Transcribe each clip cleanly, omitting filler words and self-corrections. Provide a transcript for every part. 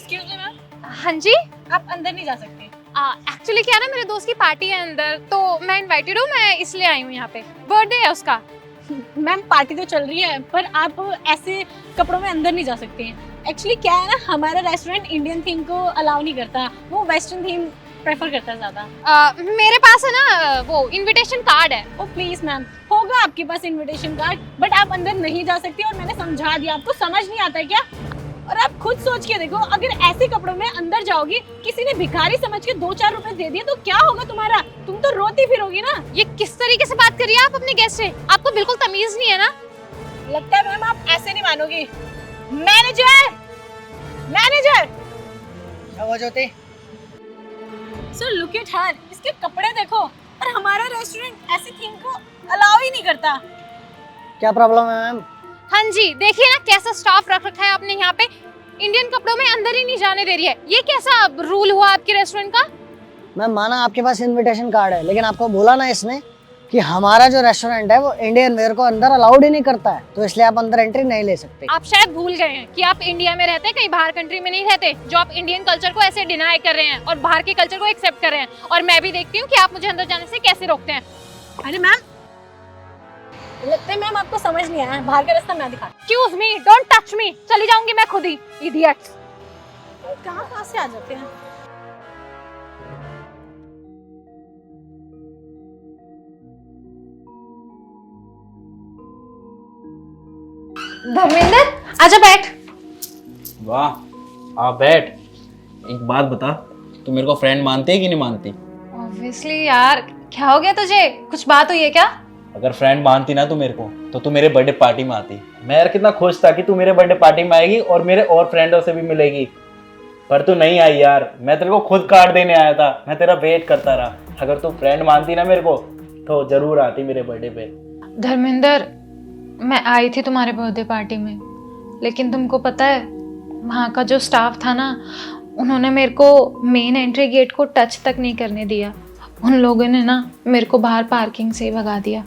Excuse me ma'am, हाँ जी। आप अंदर नहीं जा सकते। एक्चुअली क्या ना, मेरे दोस्त की पार्टी है अंदर, तो मैं इनवाइटेड हूँ, मैं इसलिए आई हूँ यहाँ पे, बर्थडे है उसका। मैम पार्टी तो चल रही है, पर आप ऐसे कपड़ों में अंदर नहीं जा सकते हैं। एक्चुअली क्या है ना, हमारा रेस्टोरेंट इंडियन थीम को अलाउ नहीं करता, वो वेस्टर्न थीम प्रेफर करता है ज्यादा। मेरे पास है ना वो इनविटेशन कार्ड है। ओ प्लीज मैम, होगा आपके पास इनविटेशन कार्ड, बट आप अंदर नहीं जा सकती और मैंने समझा दिया, आपको समझ नहीं आता है क्या? और आप खुद सोच के देखो, अगर ऐसे कपड़ों में अंदर जाओगी, किसी ने भिखारी समझ के 2-4 रुपए दे दिए तो क्या होगा तुम्हारा? तुम तो रोती फिरोगी ना। ये किस तरीके से बात कर रही है आप अपने गेस्ट से? आपको बिल्कुल तमीज नहीं है ना? लगता है मैम आप ऐसे नहीं मानोगी। मैनेजर, मैनेजर, क्या हुआ ज्योति? सर लुक एट हर, इसके कपड़े देखो, और हमारा रेस्टोरेंट ऐसी थीम को अलाउ ही नहीं करता। क्या प्रॉब्लम है मैम? हाँ जी, देखिए ना कैसा स्टाफ रख रखा है आपने यहाँ पे, इंडियन कपड़ों में अंदर ही नहीं जाने दे रही है। ये कैसा रूल हुआ आपके रेस्टोरेंट का? मैम माना आपके पास इनविटेशन कार्ड है, लेकिन आपको बोला ना इसने कि हमारा जो रेस्टोरेंट है वो इंडियन वेयर को अंदर अलाउड ही नहीं करता है, तो इसलिए आप अंदर एंट्री नहीं ले सकते। आप शायद भूल गए हैं कि आप इंडिया में रहते हैं, कहीं बाहर कंट्री में नहीं रहते, जो आप इंडियन कल्चर को ऐसे डिनाई कर रहे हैं और बाहर के कल्चर को एक्सेप्ट कर रहे हैं। और मैं भी देखती हूँ कि आप मुझे अंदर जाने से कैसे रोकते हैं। अरे मैम, लगता है मैम आपको समझ नहीं आया, बाहर का रास्ता मैं दिखाती excuse me, don't touch me, चली जाऊंगी मैं खुद ही। इडियट्स। हूँ। कहाँ से आ जाते हैं? धर्मेंद्र, आजा बैठ। वाह, आप बैठ। एक बात बता, तू मेरे को फ्रेंड मानती है कि नहीं मानती? ऑब्वियसली यार, क्या हो गया तुझे? कुछ बात हुई है क्या? अगर फ्रेंड मानती ना तू मेरे को, तो तू मेरे बर्थडे पार्टी में आती। मैं यार कितना खुश था कि तू मेरे बर्थडे पार्टी में आएगी और मेरे और फ्रेंडों से भी मिलेगी, पर तू नहीं आई यार। मैं तेरे को खुद कार्ड देने आया था, मैं तेरा वेट करता रहा। अगर तू फ्रेंड मानती ना मेरे को, तो जरूर आती मेरे बर्थडे पे। धर्मेंद्र, मैं आई थी तुम्हारे बर्थडे पार्टी में, लेकिन तुमको पता है वहाँ का जो स्टाफ था ना, उन्होंने मेरे को मेन एंट्री गेट को टच तक नहीं करने दिया। उन लोगों ने ना मेरे को बाहर पार्किंग से ही भगा दिया,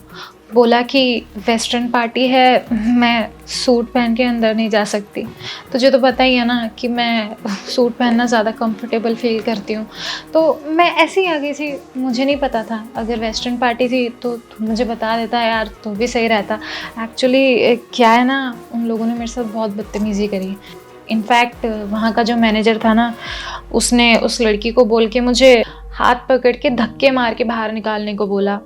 बोला कि वेस्टर्न पार्टी है, मैं सूट पहन के अंदर नहीं जा सकती। तुझे तो पता ही है ना कि मैं सूट पहनना ज़्यादा कंफर्टेबल फील करती हूँ, तो मैं ऐसे ही आ गई थी। मुझे नहीं पता था, अगर वेस्टर्न पार्टी थी तो तू मुझे बता देता यार, तो भी सही रहता। एक्चुअली क्या है ना, उन लोगों ने मेरे साथ बहुत बदतमीज़ी करी। इनफैक्ट वहाँ का जो मैनेजर था ना, उसने उस लड़की को बोल के मुझे हाथ पकड़ के धक्के मार के बाहर निकालने को बोला,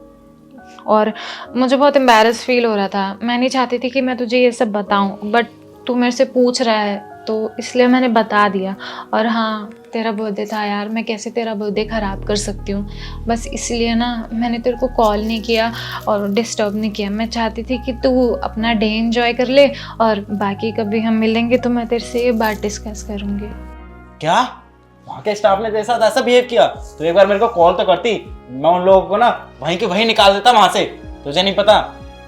और मुझे बहुत एम्बैरस फील हो रहा था। मैं नहीं चाहती थी कि मैं तुझे ये सब बताऊं, बट तू मेरे से पूछ रहा है तो इसलिए मैंने बता दिया। और हाँ, तेरा बर्थडे था यार, मैं कैसे तेरा बर्थडे ख़राब कर सकती हूँ, बस इसलिए ना मैंने तेरे को कॉल नहीं किया और डिस्टर्ब नहीं किया। मैं चाहती थी कि तू अपना डे एंजॉय कर ले, और बाकी कभी हम मिलेंगे तो मैं तेरे से ये बात डिस्कस करूँगी। क्या वहाँ के स्टाफ ने तेरे साथ ऐसा बिहेव किया? तो एक बार मेरे को कॉल तो करती, मैं उन लोगों को ना वहीं के वहीं निकाल देता वहाँ से। तुझे नहीं पता,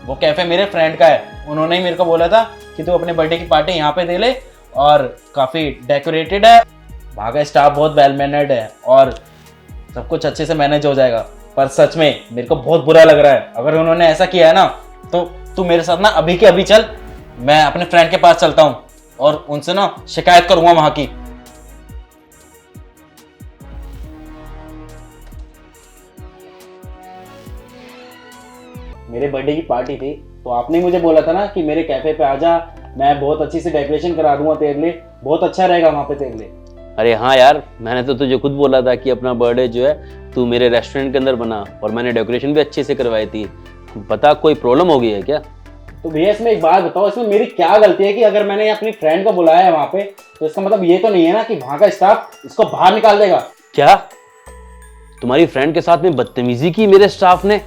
वो कैफे मेरे फ्रेंड का है, उन्होंने ही मेरे को बोला था कि तू अपने बर्थडे की पार्टी यहाँ पे दे ले, और काफ़ी डेकोरेटेड है, वहाँ का स्टाफ बहुत वेल मैनर्ड है और सब कुछ अच्छे से मैनेज हो जाएगा। पर सच में मेरे को बहुत बुरा लग रहा है, अगर उन्होंने ऐसा किया है ना, तो तू मेरे साथ ना अभी के अभी चल, मैं अपने फ्रेंड के पास चलता हूँ और उनसे ना शिकायत करूँगा वहाँ की। मेरे बर्थडे की पार्टी थी, तो आपने मुझे बोला था ना कि मेरे कैफे पे आ जा, मैं बहुत अच्छी से डेकोरेशन करा दूंगा तेरे लिए, बहुत अच्छा रहेगा वहाँ पे तेरे लिए। अरे हाँ यार, मैंने तो तुझे खुद बोला था कि अपना बर्थडे जो है तू मेरे रेस्टोरेंट के अंदर बना, और मैंने डेकोरेशन भी अच्छे से करवाई थी। बता, कोई प्रॉब्लम हो गई है क्या? तो भैया इसमें एक बात बताओ, इसमें मेरी क्या गलती है कि अगर मैंने अपनी फ्रेंड को बुलाया है वहाँ पे, तो इसका मतलब ये तो नहीं है ना कि वहाँ का स्टाफ इसको बाहर निकाल देगा। क्या तुम्हारी फ्रेंड के साथ में बदतमीजी की मेरे स्टाफ ने?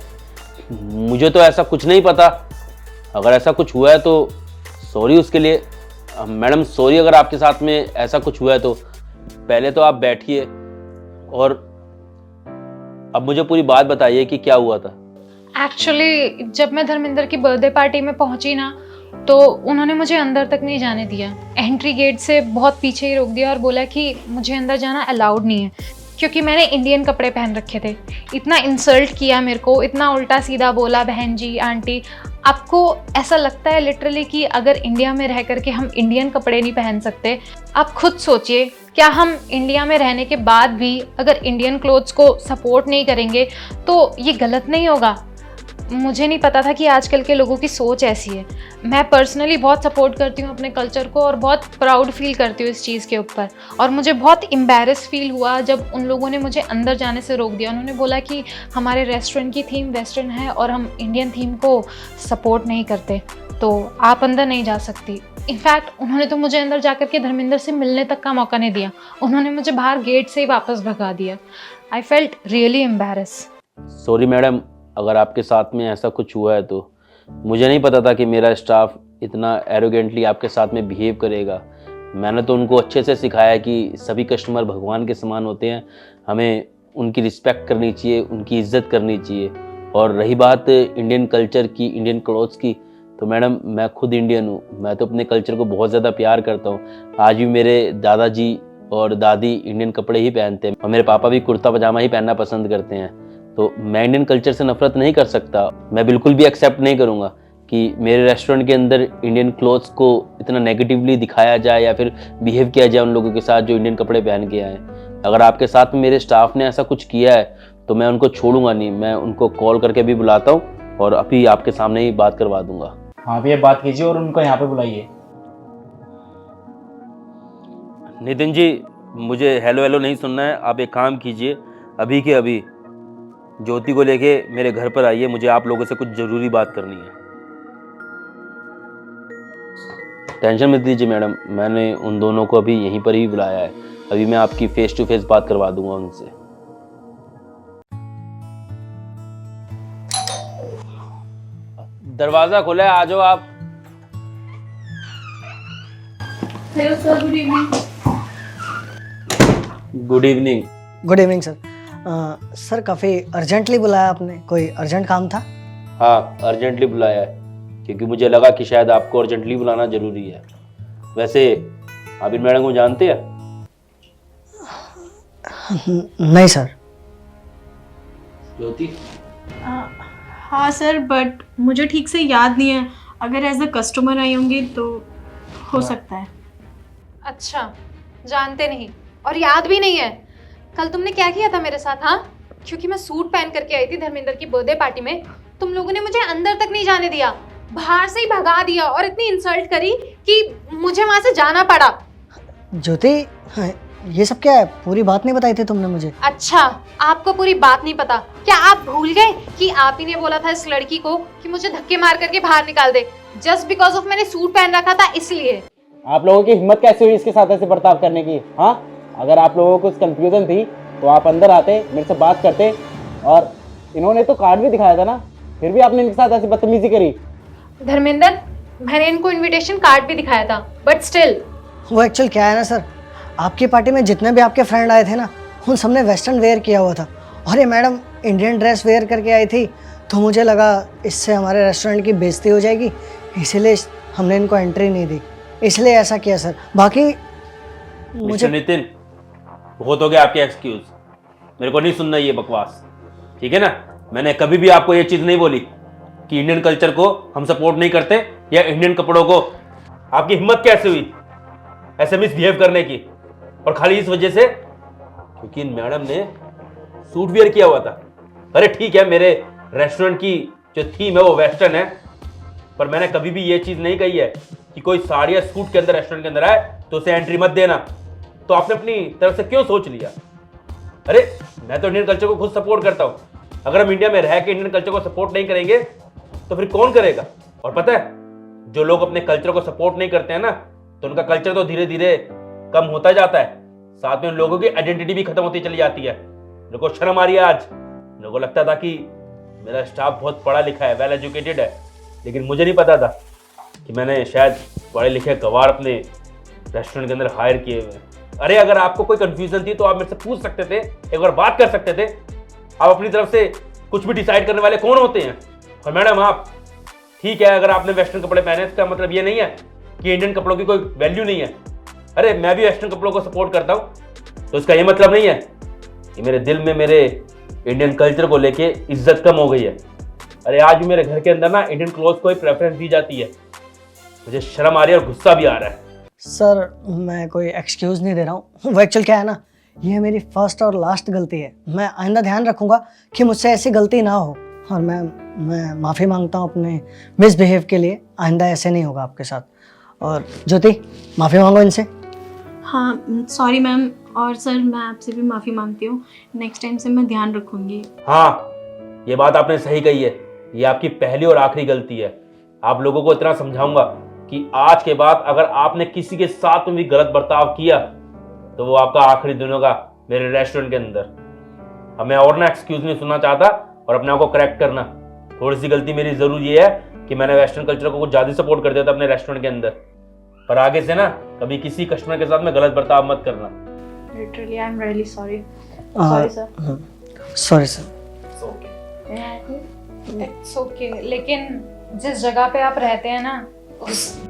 मुझे तो ऐसा कुछ नहीं पता। अगर ऐसा कुछ हुआ है तो सॉरी उसके लिए। मैडम सॉरी अगर आपके साथ में ऐसा कुछ हुआ है तो। पहले तो आप बैठिए और अब मुझे पूरी बात बताइए कि क्या हुआ था। एक्चुअली जब मैं धर्मेंद्र की बर्थडे पार्टी में पहुंची ना, तो उन्होंने मुझे अंदर तक नहीं जाने दिया। एंट्री गेट से बहुत पीछे ही रोक दिया और बोला कि मुझे अंदर जाना अलाउड नहीं है, क्योंकि मैंने इंडियन कपड़े पहन रखे थे। इतना इंसल्ट किया मेरे को, इतना उल्टा सीधा बोला, बहन जी, आंटी। आपको ऐसा लगता है लिटरली कि अगर इंडिया में रह करके हम इंडियन कपड़े नहीं पहन सकते? आप खुद सोचिए क्या हम इंडिया में रहने के बाद भी अगर इंडियन क्लोथ्स को सपोर्ट नहीं करेंगे तो ये गलत नहीं होगा? मुझे नहीं पता था कि आजकल के लोगों की सोच ऐसी है। मैं पर्सनली बहुत सपोर्ट करती हूँ अपने कल्चर को और बहुत प्राउड फील करती हूँ इस चीज़ के ऊपर। और मुझे बहुत एम्बैरस फील हुआ जब उन लोगों ने मुझे अंदर जाने से रोक दिया। उन्होंने बोला कि हमारे रेस्टोरेंट की थीम वेस्टर्न है और हम इंडियन थीम को सपोर्ट नहीं करते, तो आप अंदर नहीं जा सकती। इनफैक्ट उन्होंने तो मुझे अंदर जाकर के धर्मेंद्र से मिलने तक का मौका नहीं दिया। उन्होंने मुझे बाहर गेट से ही वापस भगा दिया। I felt really embarrass. Sorry madam, अगर आपके साथ में ऐसा कुछ हुआ है तो मुझे नहीं पता था कि मेरा स्टाफ इतना एरोगेंटली आपके साथ में बिहेव करेगा। मैंने तो उनको अच्छे से सिखाया कि सभी कस्टमर भगवान के समान होते हैं, हमें उनकी रिस्पेक्ट करनी चाहिए, उनकी इज्जत करनी चाहिए। और रही बात इंडियन कल्चर की, इंडियन क्लोथ्स की, तो मैडम मैं खुद इंडियन हूँ, मैं तो अपने कल्चर को बहुत ज़्यादा प्यार करता हूँ। आज भी मेरे दादाजी और दादी इंडियन कपड़े ही पहनते हैं और मेरे पापा भी कुर्ता पजामा ही पहनना पसंद करते हैं। तो मैं इंडियन कल्चर से नफरत नहीं कर सकता। मैं बिल्कुल भी एक्सेप्ट नहीं करूँगा कि मेरे रेस्टोरेंट के अंदर इंडियन क्लोथ्स को इतना नेगेटिवली दिखाया जाए या फिर बिहेव किया जाए उन लोगों के साथ जो इंडियन कपड़े पहन के आए। अगर आपके साथ में मेरे स्टाफ ने ऐसा कुछ किया है तो मैं उनको छोड़ूंगा नहीं, मैं उनको कॉल करके भी बुलाता हूँ और अभी आपके सामने ही बात करवा दूंगा। हाँ भैया, बात कीजिए और उनको यहाँ पे बुलाइए। नितिन जी, मुझे हेलो हेलो नहीं सुनना है। आप एक काम कीजिए, अभी के अभी ज्योति को लेके मेरे घर पर आइए, मुझे आप लोगों से कुछ ज़रूरी बात करनी है। टेंशन मत लीजिए मैडम, मैंने उन दोनों को अभी यहीं पर ही बुलाया है। अभी मैं आपकी फेस टू फेस बात करवा दूंगा उनसे। दरवाज़ा खुला है, आ जाओ आप। Hello sir, good evening. Good evening. Good evening sir. Sir काफ़ी अर्जेंटली बुलाया आपने, कोई अर्जेंट काम था? हाँ, अर्जेंटली बुलाया है क्योंकि मुझे लगा कि शायद आपको अर्जेंटली बुलाना ज़रूरी है। वैसे आबिर मैडम को जानते हैं? नहीं सर। ज्योति? हाँ सर, बट मुझे ठीक से याद नहीं है। अगर एज अ कस्टमर आई होंगी तो हो सकता है। अच्छा, जानते नहीं और याद भी नहीं है। कल तुमने क्या किया था मेरे साथ? हाँ, क्योंकि मैं सूट पहन करके आई थी धर्मेंद्र की बर्थडे पार्टी में, तुम लोगों ने मुझे अंदर तक नहीं जाने दिया, बाहर से ही भगा दिया और इतनी इंसल्ट करी कि मुझे वहां से जाना पड़ा। ज्योति, ये सब क्या है? पूरी बात नहीं बताई थी तुमने मुझे। अच्छा, आपको पूरी बात नहीं पता? क्या आप भूल गए कि आप ही ने बोला था इस लड़की को कि मुझे धक्के मार करके बाहर निकाल दे, जस्ट बिकॉज ऑफ मैंने सूट पहन रखा था इसलिए? आप लोगों की हिम्मत कैसे हुई इसके साथ ऐसे बर्ताव करने की? हाँ, अगर आप लोगों को कुछ कंफ्यूजन थी तो आप अंदर आते, मेरे से बात करते। और इन्होंने तो कार्ड भी दिखाया था ना, फिर भी आपने इनके साथ ऐसी बदतमीजी करी। धर्मेंद्र, मैंने इनको इनविटेशन कार्ड भी दिखाया था, बट स्टिल। वो एक्चुअल क्या है ना सर, आपकी पार्टी में जितने भी आपके फ्रेंड आए थे ना, उन सबने वेस्टर्न वेयर किया हुआ था और ये मैडम इंडियन ड्रेस वेयर करके आई थी, तो मुझे लगा इससे हमारे रेस्टोरेंट की बेइज्जती हो जाएगी, इसीलिए हमने इनको एंट्री नहीं दी, इसलिए ऐसा किया सर। बाकी मिस्टर नितिन, बहुत हो गया आपके एक्सक्यूज, मेरे को नहीं सुनना ये बकवास, ठीक है ना? मैंने कभी भी आपको ये चीज़ नहीं बोली कि इंडियन कल्चर को हम सपोर्ट नहीं करते या इंडियन कपड़ों को। आपकी हिम्मत कैसे हुई ऐसे मिसबिहेव करने की? और खाली इस वजह से क्योंकि इन मैडम ने सूट वियर किया हुआ था। अरे ठीक है, मेरे रेस्टोरेंट की जो थीम है वो वेस्टर्न है, पर मैंने कभी भी ये चीज़ नहीं कही है कि कोई साड़ी या सूट के अंदर रेस्टोरेंट के अंदर आए तो उसे एंट्री मत देना। तो आपने अपनी तरफ से क्यों सोच लिया? अरे मैं तो इंडियन कल्चर को खुद सपोर्ट करता हूँ। अगर हम इंडिया में रह के इंडियन कल्चर को सपोर्ट नहीं करेंगे तो फिर कौन करेगा? और पता है, जो लोग अपने कल्चर को सपोर्ट नहीं करते हैं ना, तो उनका कल्चर तो धीरे धीरे कम होता जाता है, साथ में उन लोगों की आइडेंटिटी भी खत्म होती चली जाती है। मेरे को शर्म आ रही है आज। मेरे को लगता था कि मेरा स्टाफ बहुत पढ़ा लिखा है, वेल एजुकेटेड है, लेकिन मुझे नहीं पता था कि मैंने शायद पढ़े लिखे गवार अपने रेस्टोरेंट के अंदर हायर किए हुए। अरे अगर आपको कोई कंफ्यूजन थी तो आप मेरे से पूछ सकते थे, एक बार बात कर सकते थे। आप अपनी तरफ से कुछ भी डिसाइड करने वाले कौन होते हैं? और मैडम आप ठीक है, अगर आपने वेस्टर्न कपड़े पहने इसका मतलब ये नहीं है कि इंडियन कपड़ों की कोई वैल्यू नहीं है। अरे मैं भी वेस्टर्न कपड़ों को सपोर्ट करता हूँ, तो इसका ये मतलब नहीं है कि मेरे दिल में मेरे इंडियन कल्चर को लेके इज्जत कम हो गई है। अरे आज भी मेरे घर के अंदर ना इंडियन क्लोथ को ही प्रेफरेंस दी जाती है। मुझे शर्म आ रही है और गुस्सा भी आ रहा है। सर मैं कोई एक्सक्यूज़ नहीं दे रहा हूँ, वो एक्चुअल क्या है ना, ये मेरी फर्स्ट और लास्ट गलती है। मैं आइंदा ध्यान रखूँगा कि मुझसे ऐसी गलती ना हो, और मैं माफ़ी मांगता हूँ अपने मिसबिहेव के लिए। आइंदा ऐसे नहीं होगा आपके साथ। और ज्योति, माफ़ी मांगो इनसे। हाँ सॉरी मैम, और सर मैं आपसे भी माफ़ी मांगती हूँ। नेक्स्ट टाइम से मैं ध्यान रखूँगी। हाँ, ये बात आपने सही कही है, ये आपकी पहली और आखिरी गलती है। आप लोगों को इतना समझाऊंगा कि आज के बाद अगर आपने किसी के साथ में भी गलत बर्ताव किया तो वो आपका आखिरी दिन होगा मेरे रेस्टोरेंट के अंदर। अब मैं और ना एक्सक्यूज नहीं सुनना चाहता, और अपने आप को करेक्ट करना। थोड़ी सी गलती मेरी जरूर ये है कि मैंने वेस्टर्न कल्चर को कुछ ज़्यादा सपोर्ट कर दिया था अपने रेस्टोरेंट के अंदर। पर आगे से ना कभी किसी कस्टमर के साथ में गलत बर्ताव मत करना। Literally I am really sorry. Sorry sir. Sorry sir. It's okay, लेकिन जिस जगह पे आप रहते हैं ना, उस